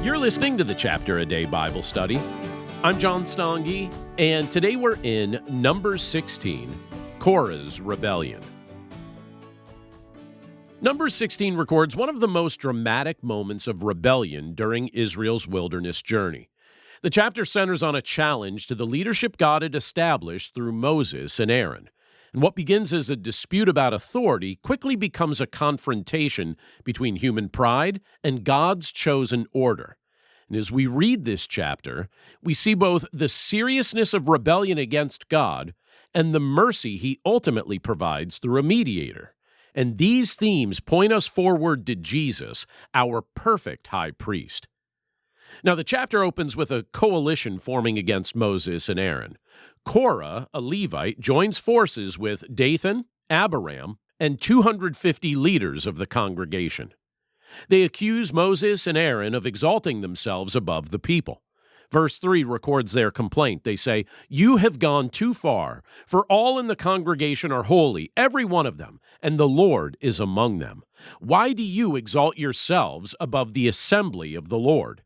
You're listening to the Chapter a Day Bible Study. I'm John Stange, and today we're in Numbers 16, Korah's Rebellion. Numbers 16 records one of the most dramatic moments of rebellion during Israel's wilderness journey. The chapter centers on a challenge to the leadership God had established through Moses and Aaron. And what begins as a dispute about authority quickly becomes a confrontation between human pride and God's chosen order. And as we read this chapter, we see both the seriousness of rebellion against God and the mercy he ultimately provides through a mediator. And these themes point us forward to Jesus, our perfect high priest. Now, the chapter opens with a coalition forming against Moses and Aaron. Korah, a Levite, joins forces with Dathan, Abiram, and 250 leaders of the congregation. They accuse Moses and Aaron of exalting themselves above the people. Verse 3 records their complaint. They say, "You have gone too far, for all in the congregation are holy, every one of them, and the Lord is among them. Why do you exalt yourselves above the assembly of the Lord?"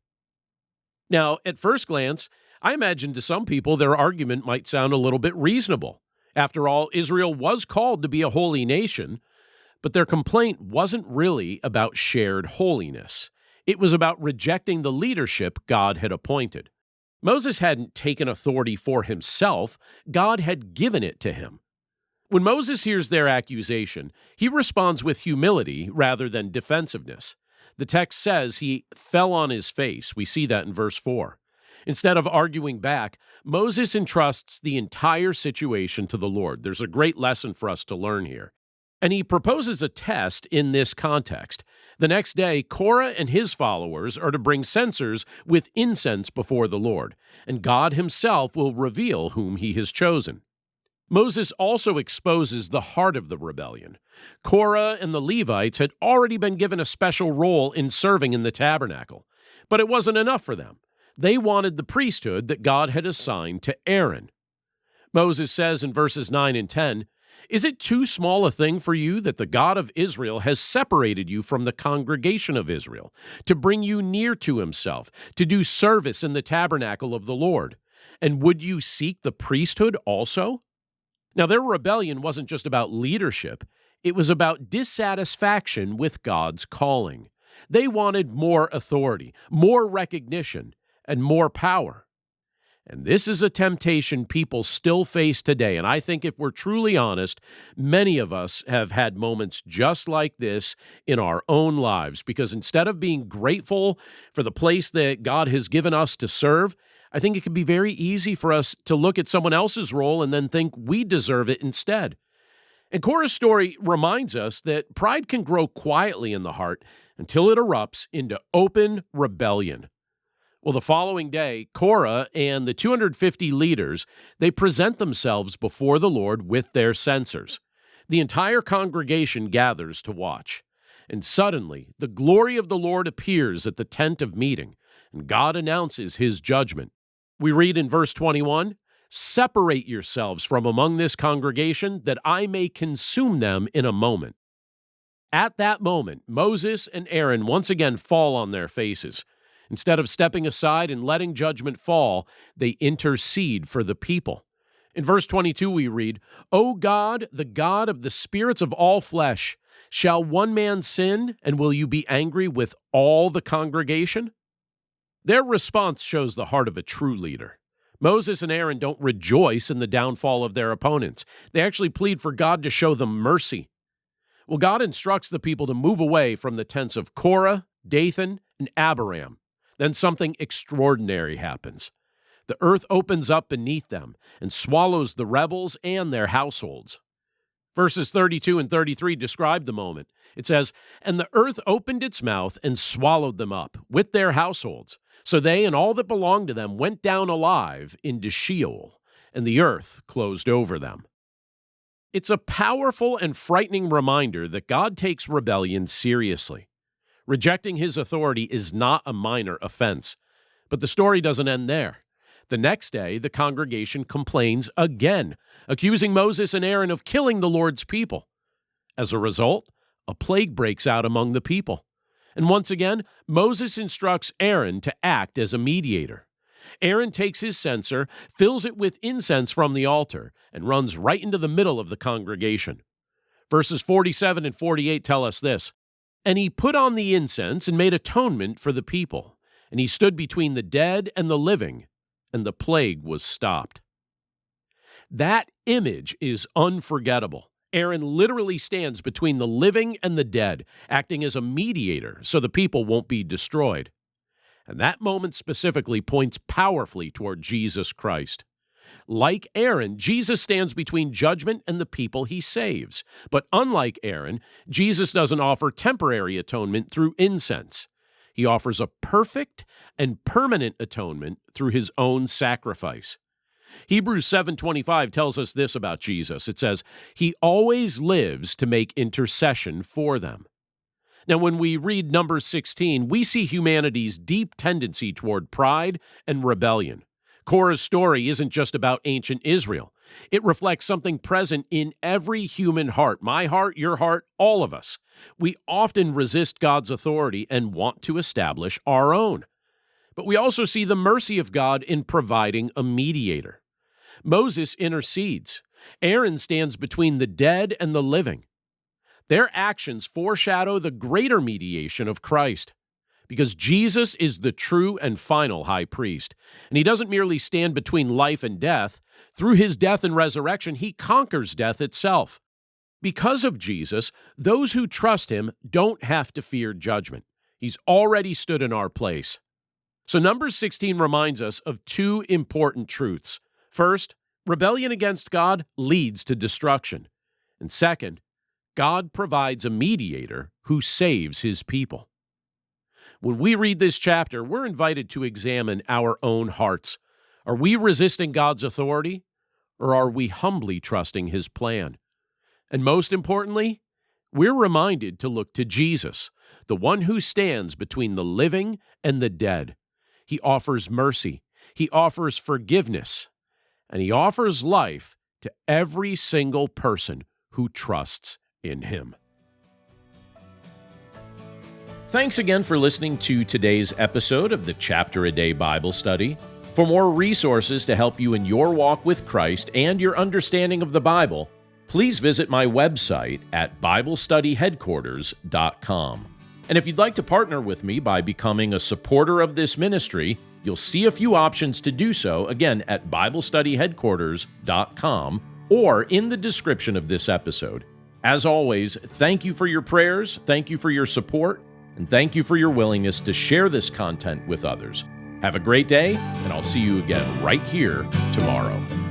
Now, at first glance, I imagine to some people their argument might sound a little bit reasonable. After all, Israel was called to be a holy nation, but their complaint wasn't really about shared holiness. It was about rejecting the leadership God had appointed. Moses hadn't taken authority for himself. God had given it to him. When Moses hears their accusation, he responds with humility rather than defensiveness. The text says he fell on his face. We see that in verse 4. Instead of arguing back, Moses entrusts the entire situation to the Lord. There's a great lesson for us to learn here. And he proposes a test in this context. The next day, Korah and his followers are to bring censers with incense before the Lord, and God himself will reveal whom he has chosen. Moses also exposes the heart of the rebellion. Korah and the Levites had already been given a special role in serving in the tabernacle, but it wasn't enough for them. They wanted the priesthood that God had assigned to Aaron. Moses says in verses 9 and 10, "Is it too small a thing for you that the God of Israel has separated you from the congregation of Israel, to bring you near to himself, to do service in the tabernacle of the Lord? And would you seek the priesthood also?" Now, their rebellion wasn't just about leadership. It was about dissatisfaction with God's calling. They wanted more authority, more recognition, and more power. And this is a temptation people still face today. And I think if we're truly honest, many of us have had moments just like this in our own lives, because instead of being grateful for the place that God has given us to serve, I think it can be very easy for us to look at someone else's role and then think we deserve it instead. And Korah's story reminds us that pride can grow quietly in the heart until it erupts into open rebellion. Well, the following day, Korah and the 250 leaders, they present themselves before the Lord with their censers. The entire congregation gathers to watch. And suddenly, the glory of the Lord appears at the tent of meeting, and God announces his judgment. We read in verse 21, "Separate yourselves from among this congregation, that I may consume them in a moment." At that moment, Moses and Aaron once again fall on their faces. Instead of stepping aside and letting judgment fall, they intercede for the people. In verse 22 we read, "O God, the God of the spirits of all flesh, shall one man sin, and will you be angry with all the congregation?" Their response shows the heart of a true leader. Moses and Aaron don't rejoice in the downfall of their opponents. They actually plead for God to show them mercy. Well, God instructs the people to move away from the tents of Korah, Dathan, and Abiram. Then something extraordinary happens. The earth opens up beneath them and swallows the rebels and their households. Verses 32 and 33 describe the moment. It says, "And the earth opened its mouth and swallowed them up with their households. So they and all that belonged to them went down alive into Sheol, and the earth closed over them." It's a powerful and frightening reminder that God takes rebellion seriously. Rejecting his authority is not a minor offense. But the story doesn't end there. The next day, the congregation complains again, accusing Moses and Aaron of killing the Lord's people. As a result, a plague breaks out among the people. And once again, Moses instructs Aaron to act as a mediator. Aaron takes his censer, fills it with incense from the altar, and runs right into the middle of the congregation. Verses 47 and 48 tell us this: "And he put on the incense and made atonement for the people. And he stood between the dead and the living, and the plague was stopped." That image is unforgettable. Aaron literally stands between the living and the dead, acting as a mediator so the people won't be destroyed. And that moment specifically points powerfully toward Jesus Christ. Like Aaron, Jesus stands between judgment and the people he saves. But unlike Aaron, Jesus doesn't offer temporary atonement through incense. He offers a perfect and permanent atonement through his own sacrifice. Hebrews 7:25 tells us this about Jesus. It says, "He always lives to make intercession for them." Now, when we read Numbers 16, we see humanity's deep tendency toward pride and rebellion. Korah's story isn't just about ancient Israel. It reflects something present in every human heart, my heart, your heart, all of us. We often resist God's authority and want to establish our own. But we also see the mercy of God in providing a mediator. Moses intercedes. Aaron stands between the dead and the living. Their actions foreshadow the greater mediation of Christ, because Jesus is the true and final high priest, and he doesn't merely stand between life and death. Through his death and resurrection, he conquers death itself. Because of Jesus, those who trust him don't have to fear judgment. He's already stood in our place. So Numbers 16 reminds us of two important truths. First, rebellion against God leads to destruction. And second, God provides a mediator who saves his people. When we read this chapter, we're invited to examine our own hearts. Are we resisting God's authority, or are we humbly trusting his plan? And most importantly, we're reminded to look to Jesus, the one who stands between the living and the dead. He offers mercy, he offers forgiveness, and he offers life to every single person who trusts in him. Thanks again for listening to today's episode of the Chapter a Day Bible Study. For more resources to help you in your walk with Christ and your understanding of the Bible, please visit my website at BibleStudyHeadquarters.com. And if you'd like to partner with me by becoming a supporter of this ministry, you'll see a few options to do so, again, at BibleStudyHeadquarters.com or in the description of this episode. As always, thank you for your prayers, thank you for your support, and thank you for your willingness to share this content with others. Have a great day, and I'll see you again right here tomorrow.